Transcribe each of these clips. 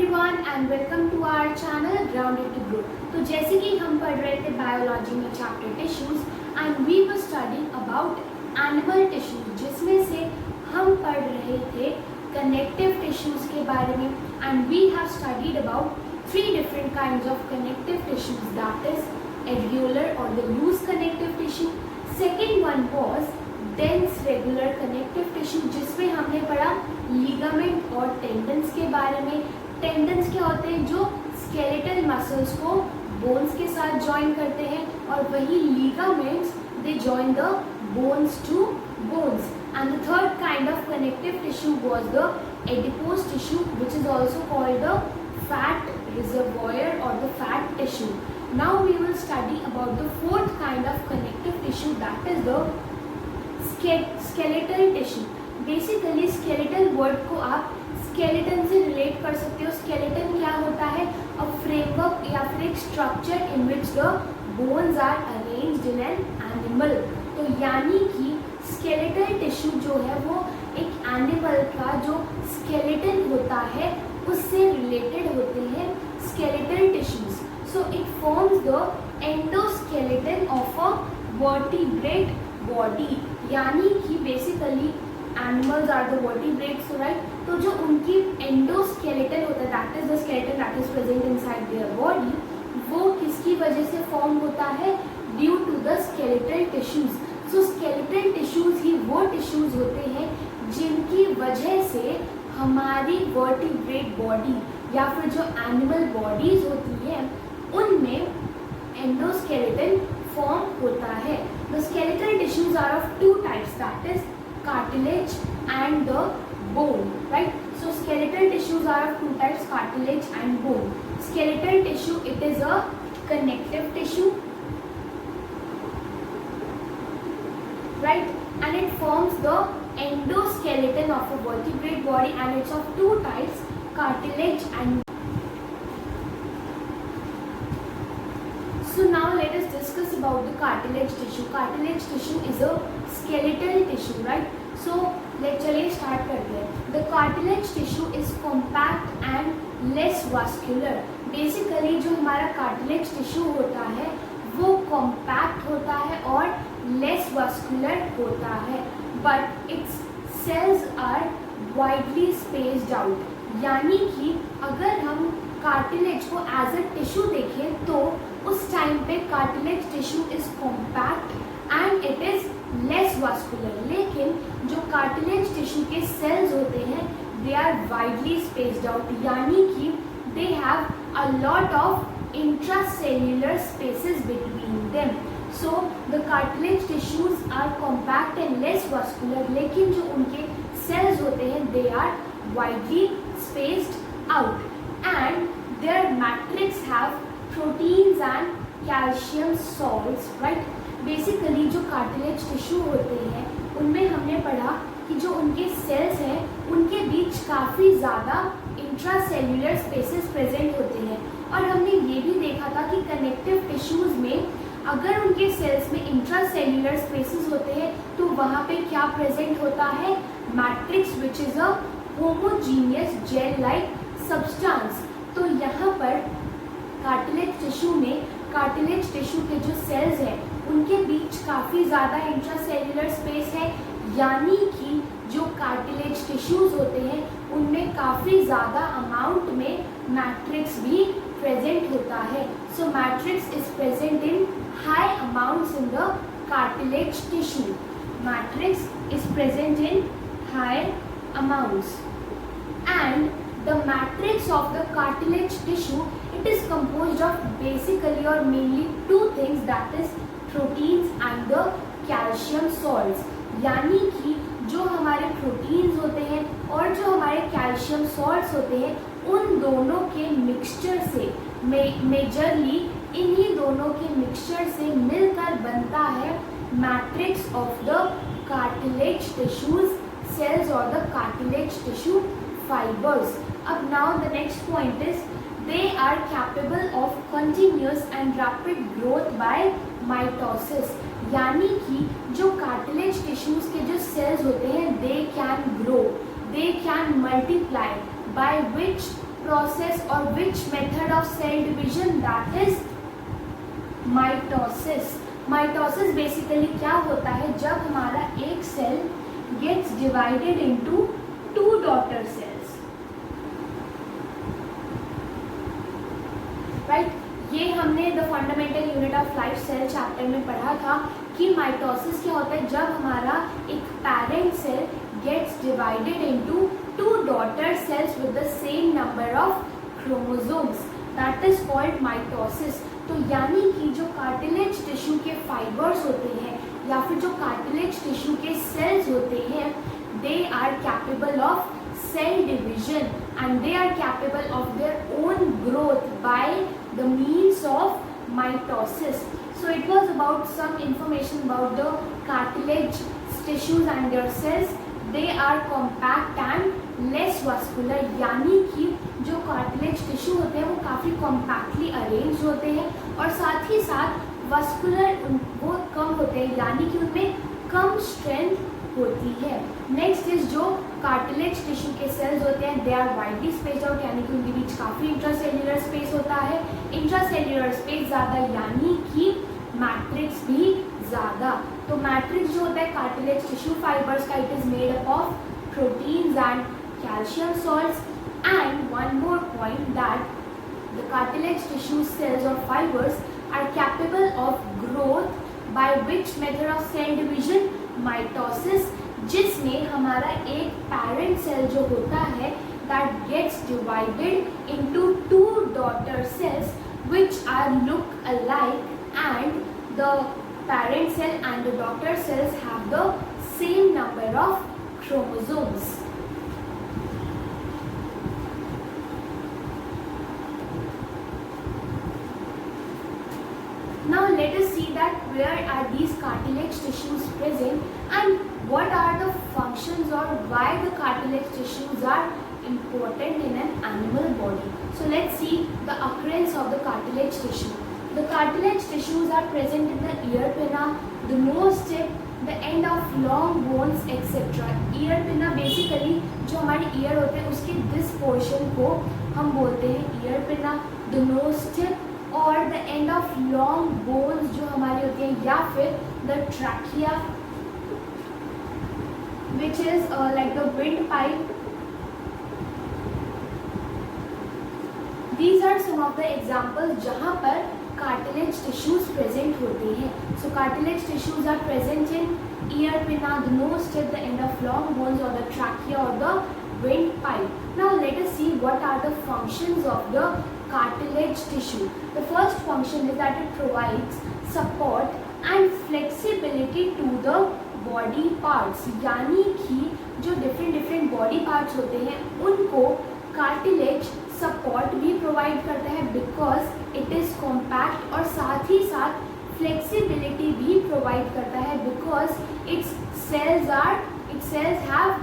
Everyone and welcome to our channel grounded to grow. तो जैसे कि हम पढ़ रहे थे बायोलॉजी में chapter tissues and we were studying about animal tissues, जिसमें से हम पढ़ रहे थे कनेक्टिव टिश्यूज के बारे में and we have studied about 3 different kinds of connective tissues, that is alveolar or the loose connective tissue. Second one was dense regular connective tissue, जिसमें हमने पढ़ा लिगामेंट और टेंडन्स के बारे में। टेंडन्स क्या होते हैं? जो स्केलेटल मसल्स को बोन्स के साथ ज्वाइन करते हैं, और वही ligaments they join the bones to bones. And the third kind of connective tissue was the adipose tissue, which is also called the fat reservoir or the fat tissue. Now we will study about the fourth kind of connective tissue, that is the skeletal tissue. Basically skeletal word को आप skeleton से relate कर सकते हो. skeleton क्या होता है? A framework या फिर एक structure in which the bones are arranged in an animal. तो यानी कि skeletal tissue जो है वो एक animal का जो skeleton होता है उससे related होते हैं skeletal tissues. So it forms the endoskeleton of a vertebrate body. यानी कि basically animals are the vertebrates, right? तो जो उनकी एंडोस्केलेटन होता है, that is the skeleton that is present inside their body, वो किसकी वजह से फॉर्म होता है? Due to the skeletal tissues. So skeletal tissues ही वो टिश्यूज होते हैं जिनकी वजह से हमारी वर्टिब्रेट बॉडी या फिर जो एनिमल बॉडीज होती है उनमें एंडोस्केलेटन फॉर्म होता है. The skeletal tissues are of 2 types, that is cartilage and the bone, right? So skeletal tissues are of 2 types, cartilage and bone. Skeletal tissue, it is a connective tissue, right? And it forms the endoskeleton of a vertebrate body, and it's of 2 types, cartilage and. So now let us discuss about the cartilage tissue. Cartilage tissue is a skeletal tissue, right? So चलिए start करते हैं. The cartilage tissue is compact and less vascular. Basically जो हमारा cartilage tissue होता है वो compact होता है और less vascular होता है, but its cells are widely spaced out. यानी कि अगर हम कार्टिलेज को एज अ टिश्यू देखें तो उस टाइम पे cartilage tissue is compact and it is less vascular, लेकिन जो कार्टिलेज टिश्यू के सेल्स होते हैं they are widely spaced out, यानी कि they have a lot of intracellular spaces between them. So the cartilage tissues are compact and less vascular, लेकिन जो उनके सेल्स होते हैं they are widely spaced out and their matrix have proteins and calcium salts, right? Basically जो cartilage tissue होते हैं उनमें हमने पढ़ा कि जो उनके सेल्स हैं उनके बीच काफ़ी ज़्यादा इंट्रासेल्युलर स्पेसेस प्रेजेंट होते हैं, और हमने ये भी देखा था कि कनेक्टिव टिश्यूज़ में अगर उनके सेल्स में इंट्रासेल्युलर स्पेसेस होते हैं तो वहाँ पे क्या प्रेजेंट होता है? Matrix, which is a homogeneous gel like substance. तो यहाँ पर कार्टिलेज टिश्यू में कार्टिलेज टिश्यू के जो सेल्स हैं उनके बीच काफ़ी ज़्यादा इंट्रासेल्युलर स्पेस है, यानी कि जो कार्टिलेज टिश्यूज होते हैं उनमें काफ़ी ज़्यादा अमाउंट में मैट्रिक्स भी प्रेजेंट होता है. So matrix is present in high amounts in the cartilage tissue. Matrix is present in high amounts and the matrix of the cartilage tissue, it is composed of basically or mainly 2 things, that is proteins and the calcium salts. यानी कि जो हमारे proteins होते हैं और जो हमारे calcium salts होते हैं उन दोनों के मिक्सचर से मेजरली इन्हीं दोनों के मिक्सचर से मिलकर बनता है matrix of the cartilage tissues cells और the cartilage tissue fibers. Up now the next point is they are capable of continuous and rapid growth by mitosis. यानी कि जो cartilage tissues के जो cells होते हैं they can grow, they can multiply, by which process or which method of cell division? That is mitosis. Mitosis basically क्या होता है, जब हमारा एक cell gets divided into two daughter cells, right? ये हमने the fundamental unit of life cell chapter में पढ़ा था कि माइटोसिस क्या होता है, जब हमारा एक parent cell gets divided into two daughter cells with the same number of chromosomes, that is called mitosis. तो यानी कि जो कार्टिलेज टिश्यू के फाइबर्स होते हैं या फिर जो कार्टिलेज टिश्यू के सेल्स होते हैं, they are capable of cell division and they are capable of their own growth by the means of mitosis. So it was about some information about the cartilage tissues and their cells. They are compact and less vascular, यानी कि जो cartilage tissue होते हैं वो काफ़ी compactly arranged होते हैं और साथ ही साथ vascular वो कम होते हैं, यानी कि उनमें कम strength होती है. नेक्स्ट इज जो कार्टिलेज टिश्यू के सेल्स होते हैं, they are widely spaced out, यानी कि उनके बीच काफ़ी इंट्रासेल्युलर स्पेस होता है. इंट्रासेल्युलर स्पेस ज़्यादा यानी कि मैट्रिक्स भी ज़्यादा. तो मैट्रिक्स जो होता है कार्टिलेज टिश्यू फाइबर्स का, it is made up of proteins and calcium salts. And one more point that the cartilage tissue cells और fibres are capable of growth by which method of cell division? Mitosis, जिसमें हमारा एक parent cell जो होता है that gets divided into two daughter cells which are look alike and the parent cell and the daughter cells have the same number of chromosomes. Now let us see that where are these cartilage tissues present and what are the functions or why the cartilage tissues are important in an animal body. So let's see the occurrence of the cartilage tissue. The cartilage tissues are present in the ear pinna, the nose tip, the end of long bones etc. Ear pinna basically जो हमारे ear होते हैं उसके this portion को हम बोलते हैं ear pinna, the nose tip और the end of long bones जो हमारी होती हैं, या फिर the trachea which is like the wind pipe. These are some of the examples जहाँ पर कार्टिलेज टिश्यूज प्रेजेंट होते हैं. So cartilage tissues are present in ear pinna, the nose tip, the end of long bones और the trachea और the windpipe. Now let us see what are the functions of the cartilage tissue. The first function is that it provides support and flexibility to the body parts. यानी कि जो different body parts होते हैं उनको cartilage support भी provide करता है because it is compact और साथ ही साथ flexibility भी provide करता है because its cells have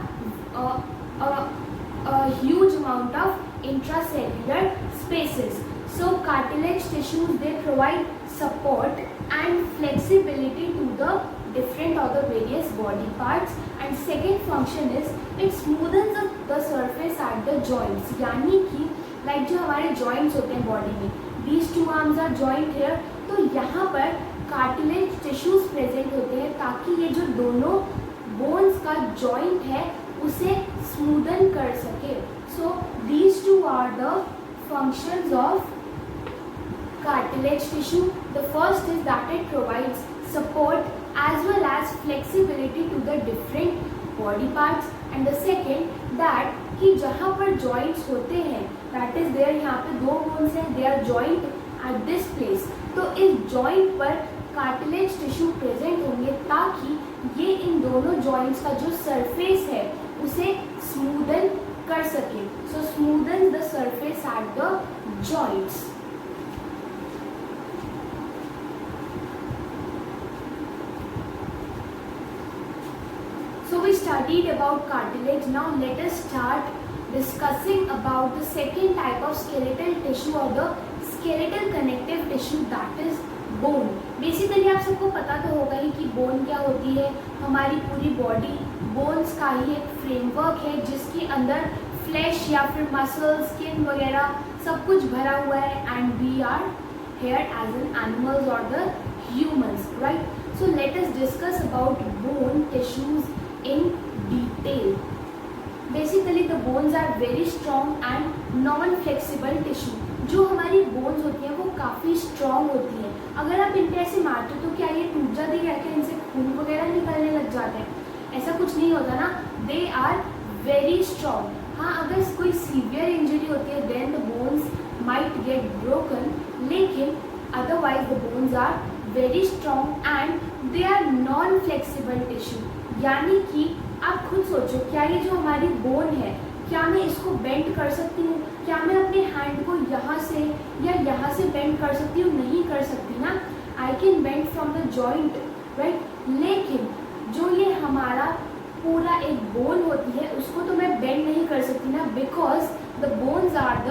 a huge amount of intracellular spaces. So cartilage tissues, they provide support and flexibility to the different or the various body parts. And second function is it smoothens the surface at the joints. यानी कि like जो हमारे joints होते हैं body में, these two arms are joined here. तो यहाँ पर cartilage tissues present होते हैं ताकि ये जो दोनों bones का joint है उसे स्मूदन कर सके. So these two are the functions of cartilage tissue. The first is that it provides support as well as flexibility to the different body parts. And the second that कि जहाँ पर joints होते हैं that is there, यहाँ पे दो bones हैं, they are joint at this place. तो इस जॉइंट पर कार्टिलेज टिश्यू प्रेजेंट होंगे ताकि ये इन दोनों जॉइंट्स का जो सरफेस है उसे स्मूदन कर सके. So smoothen the surface at the joints. So we studied about cartilage. Now let us start discussing about the second type of skeletal tissue or the skeletal connective tissue, that is bone. Basically आप सबको पता तो होगा ही कि bone क्या होती है. हमारी पूरी बॉडी बोन्स का ही एक फ्रेमवर्क है जिसके अंदर फ्लैश या फिर मसल, स्किन वगैरह सब कुछ भरा हुआ है and we are here as an animals और the humans, right. So let us discuss about bone tissues in detail. Basically the bones are very strong and non flexible tissue. जो हमारी bones होती हैं वो काफ़ी स्ट्रॉन्ग होती हैं. अगर आप इनके ऐसे मारते हो तो क्या ये टूट जाती है, क्या इनसे खून वगैरह निकलने लग जाते हैं? ऐसा कुछ नहीं होता ना. They are very strong. हाँ, अगर कोई सीवियर इंजरी होती है then the bones might get broken, लेकिन otherwise the bones are very strong and they are non flexible tissue. यानी कि आप खुद सोचो, क्या ये जो हमारी बोन है, क्या मैं इसको बेंड कर सकती हूँ? क्या मैं अपने हैंड को यहाँ से या यहाँ से बेंड कर सकती हूँ? नहीं कर सकती ना. I can bend from the joint, right. लेकिन जो ये हमारा पूरा एक बोन होती है उसको तो मैं बेंड नहीं कर सकती ना, because the bones are the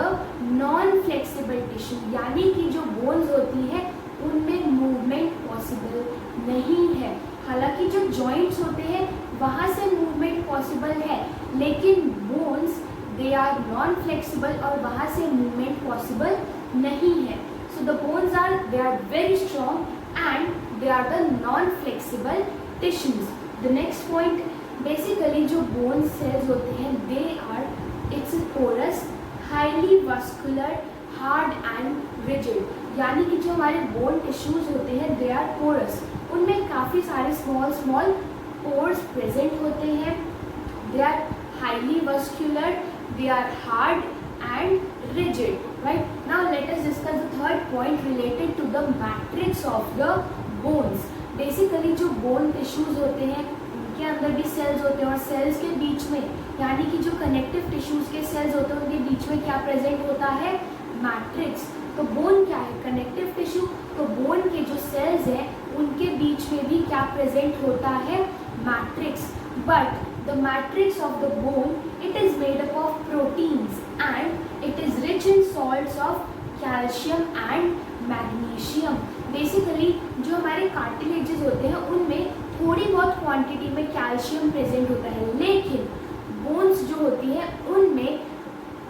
non flexible tissue. यानी कि जो बोन्स होती है उनमें मूवमेंट पॉसिबल नहीं है. हालांकि जो जॉइंट्स होते हैं वहाँ से मूवमेंट पॉसिबल है, लेकिन bones they are non flexible और वहाँ से मूवमेंट पॉसिबल नहीं है. So the bones are they are very strong and they are the non flexible tissues. The next point, basically जो बोन सेल्स होते हैं they are it's porous, highly vascular, hard and rigid. यानी कि जो हमारे bone tissues होते हैं they are porous. उनमें काफ़ी सारे स्मॉल स्मॉल पोर्स प्रेजेंट होते हैं. They are highly vascular, they are hard and rigid, right. Now let us discuss the third point related to the matrix of the bones. Basically जो bone tissues होते हैं उनके अंदर भी cells होते हैं और cells के बीच में, यानी कि जो connective tissues के cells होते हैं उनके बीच में क्या present होता है? matrix. तो bone क्या है? connective tissue. तो bone के जो cells हैं उनके बीच में भी क्या present होता है? matrix. But the matrix of the bone, it is made up of proteins and it is rich in salts of calcium and magnesium. Basically जो हमारे कार्टिलेजेस होते हैं उनमें थोड़ी बहुत क्वांटिटी में कैल्शियम प्रेजेंट होता है, लेकिन बोन्स जो होती हैं उनमें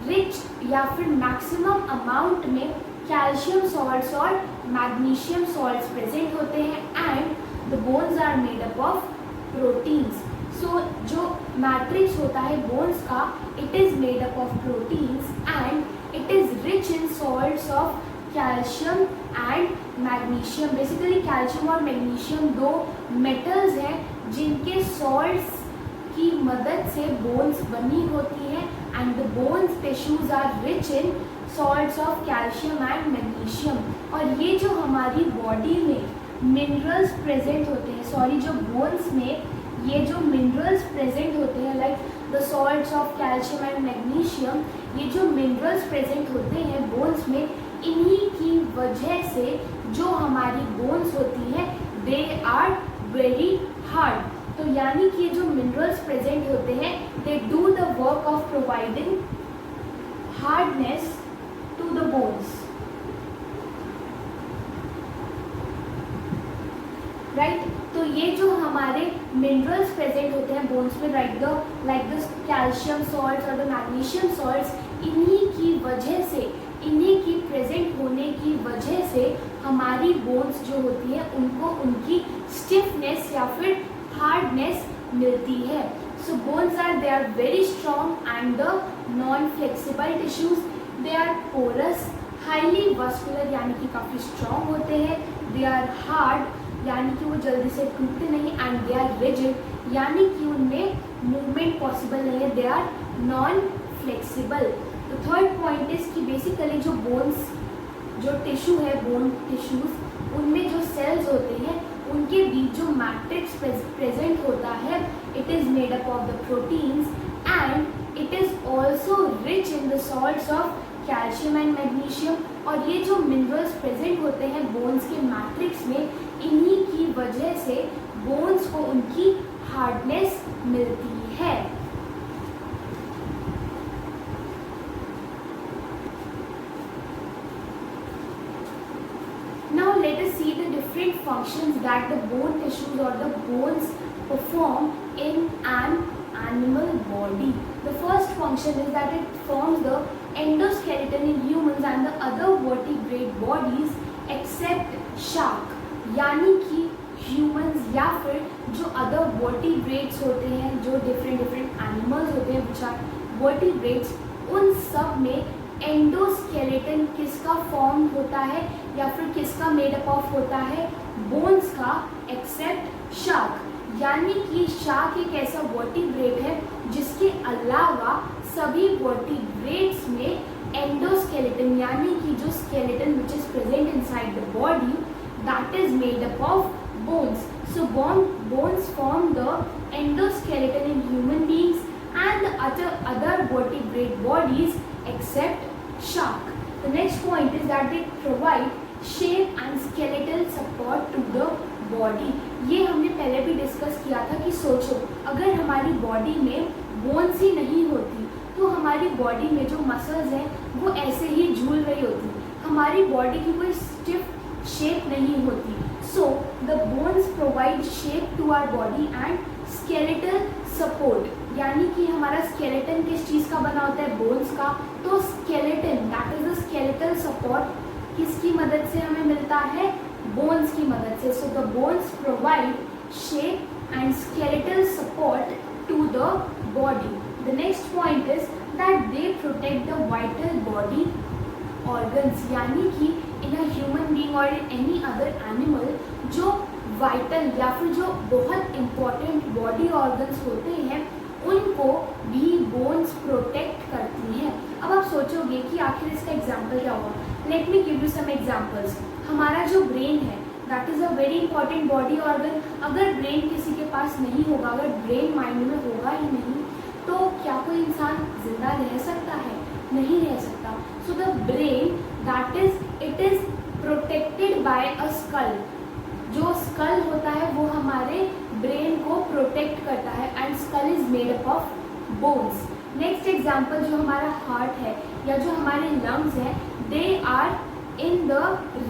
रिच या फिर मैक्सिमम अमाउंट में कैल्शियम सॉल्ट्स और मैग्नीशियम सॉल्ट्स प्रेजेंट होते हैं and the bones are made up of proteins. So जो मैट्रिक्स होता है बोन्स का, it is made up of proteins and it is rich in salts of calcium and magnesium. Basically calcium और magnesium दो metals हैं जिनके salts की मदद से बोन्स बनी होती हैं and the bones tissues are rich in salts of calcium and magnesium. और ये जो हमारी बॉडी में मिनरल्स प्रेजेंट होते हैं, जो बोन्स में ये जो मिनरल्स प्रेजेंट होते हैं like the salts of calcium and magnesium, ये जो मिनरल्स प्रेजेंट होते हैं बोन्स में, इन्हीं की वजह से जो हमारी बोन्स होती हैं दे आर वेरी हार्ड. तो यानी कि जो मिनरल्स प्रेजेंट होते हैं they do the work of providing hardness to the bones, right. तो ये जो हमारे मिनरल्स प्रेजेंट होते हैं बोन्स में लाइक द कैल्शियम सॉल्ट्स और द मैग्नीशियम सॉल्ट्स, इन्हीं की वजह से, इन्हीं की प्रेजेंट होने की वजह से हमारी बोन्स जो होती है उनको उनकी स्टिफनेस या फिर हार्डनेस मिलती है. So bones are, they are very strong and the non flexible tissues. They are porous, highly vascular यानी कि काफ़ी स्ट्रॉन्ग होते हैं. दे आर हार्ड यानी कि वो जल्दी से टूटते नहीं एंड दे आर रिजिड यानी कि उनमें मूवमेंट पॉसिबल नहीं है. They are non flexible. तो थर्ड पॉइंट इज कि बेसिकली जो बोन्स, जो टिश्यू है, बोन टिश्यूज, उनमें जो सेल्स होते हैं उनके बीच जो मैट्रिक्स प्रेजेंट होता है, it is made up of the proteins and it is also rich in the salts of calcium and magnesium. और ये जो मिनरल्स प्रेजेंट होते हैं बोन्स के मैट्रिक्स में, इन्हीं की वजह से बोन्स को उनकी हार्डनेस मिलती है. Now let us see the different functions that the bone tissues or the bones perform in an animal body. The first function function is that it forms the endoskeleton in humans and the other vertebrate bodies except shark. यानी कि humans या फिर जो other vertebrates होते हैं, जो different animals होते हैं विच आर वर्टिब्रेट्स, उन सब में एंडोस्केलेटन किसका फॉर्म होता है या फिर किसका मेडअप ऑफ होता है, बोन्स का, एक्सेप्ट शार्क. यानी कि शार्क एक ऐसा वर्टिब्रेट है जिसके अलावा सभी वर्टिब्रेट्स में एंडोस्केलेटन यानी कि जो skeleton which is present inside the body that is made up of bones. So bones form the endoskeleton in human beings and the other vertebrate bodies except shark. The next point is that they provide shape and skeletal support to the body. ये हमने पहले भी discuss किया था कि सोचो अगर हमारी बॉडी में बोन्स ही नहीं होती तो हमारी बॉडी में जो मसल्स हैं वो ऐसे ही झूल रही होती, हमारी बॉडी की कोई स्टिफ शेप नहीं होती. So the bones provide shape to our body and skeletal support. यानी कि हमारा skeleton किस चीज़ का बना होता है, bones का. तो skeleton that is the skeletal support किसकी मदद से हमें मिलता है, bones की मदद से. So the bones provide shape and skeletal support to the body. The next point is that they protect the vital body organs. यानी कि इन अ ह्यूमन बीइंग और एनी अदर एनिमल जो वाइटल या फिर जो बहुत इम्पोर्टेंट बॉडी ऑर्गन्स होते हैं उनको भी बोन्स प्रोटेक्ट करती हैं. अब आप सोचोगे कि आखिर इसका एग्जाम्पल क्या होगा. Let me give you some examples. हमारा जो ब्रेन है that is a very important body organ. अगर ब्रेन किसी के पास नहीं होगा, अगर ब्रेन माइंड में होगा ही नहीं, तो क्या कोई इंसान जिंदा रह सकता है, नहीं रह सकता. So the brain that is it is protected by a skull. जो स्कल होता है वो हमारे ब्रेन को प्रोटेक्ट करता है and skull is made up of bones. Next example जो हमारा हार्ट है या जो हमारे लंग्स हैं they are in the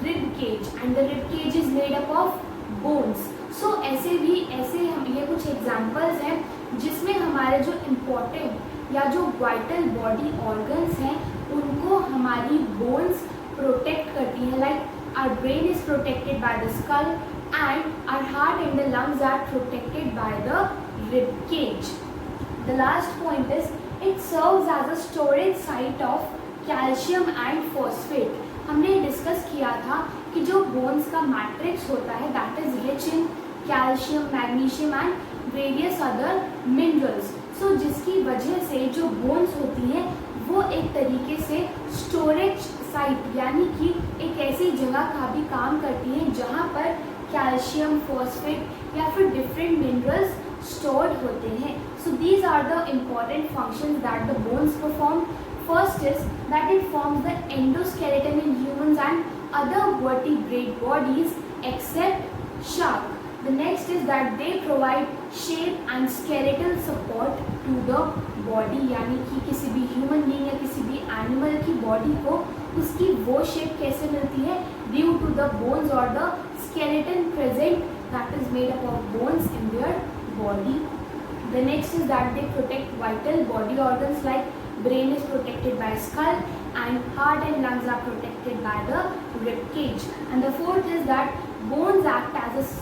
rib cage and the rib cage is made up of bones. So ऐसे हम ये कुछ एग्जाम्पल्स हैं जिसमें हमारे जो इम्पोर्टेंट या जो वाइटल बॉडी ऑर्गन्स हैं उनको हमारी बोन्स प्रोटेक्ट करती हैं. Like our brain is protected by the skull and our heart and the lungs are protected by the rib cage. The last point is it serves as a storage site of calcium and phosphate. हमने discuss किया था कि जो bones का matrix होता है that is rich in calcium, magnesium and various other minerals. So जिसकी वजह से जो बोन्स होती हैं वो एक तरीके से स्टोरेज साइट यानी कि एक ऐसी जगह का भी काम करती है जहाँ पर कैल्शियम, फॉस्फेट या फिर डिफरेंट मिनरल्स स्टोर्ड होते हैं. So these are the important functions that the bones perform. First is that it forms the endoskeleton in humans and other vertebrate bodies except shark. The next is that they provide shape and skeletal support to the body. यानी कि किसी भी human being या किसी भी animal की body को उसकी वो शेप कैसे मिलती है, ड्यू टू द बोन्स और the skeleton present that is made up of bones in their body. The next is that they protect vital body organs like brain is protected by skull and heart and lungs are protected by the rib cage. And the fourth is that bones act as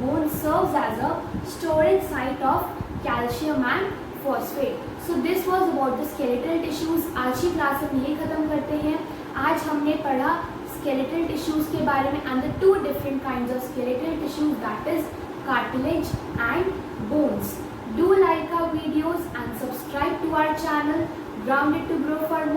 bone serves as a storage site of calcium and phosphate. So this was about the skeletal tissues. आज की class हम यही ख़त्म करते हैं. आज हमने पढ़ा skeletal tissues के बारे में and the two different kinds of skeletal tissues that is cartilage and bones. Do like our videos and subscribe to our channel Grounded to Grow for more.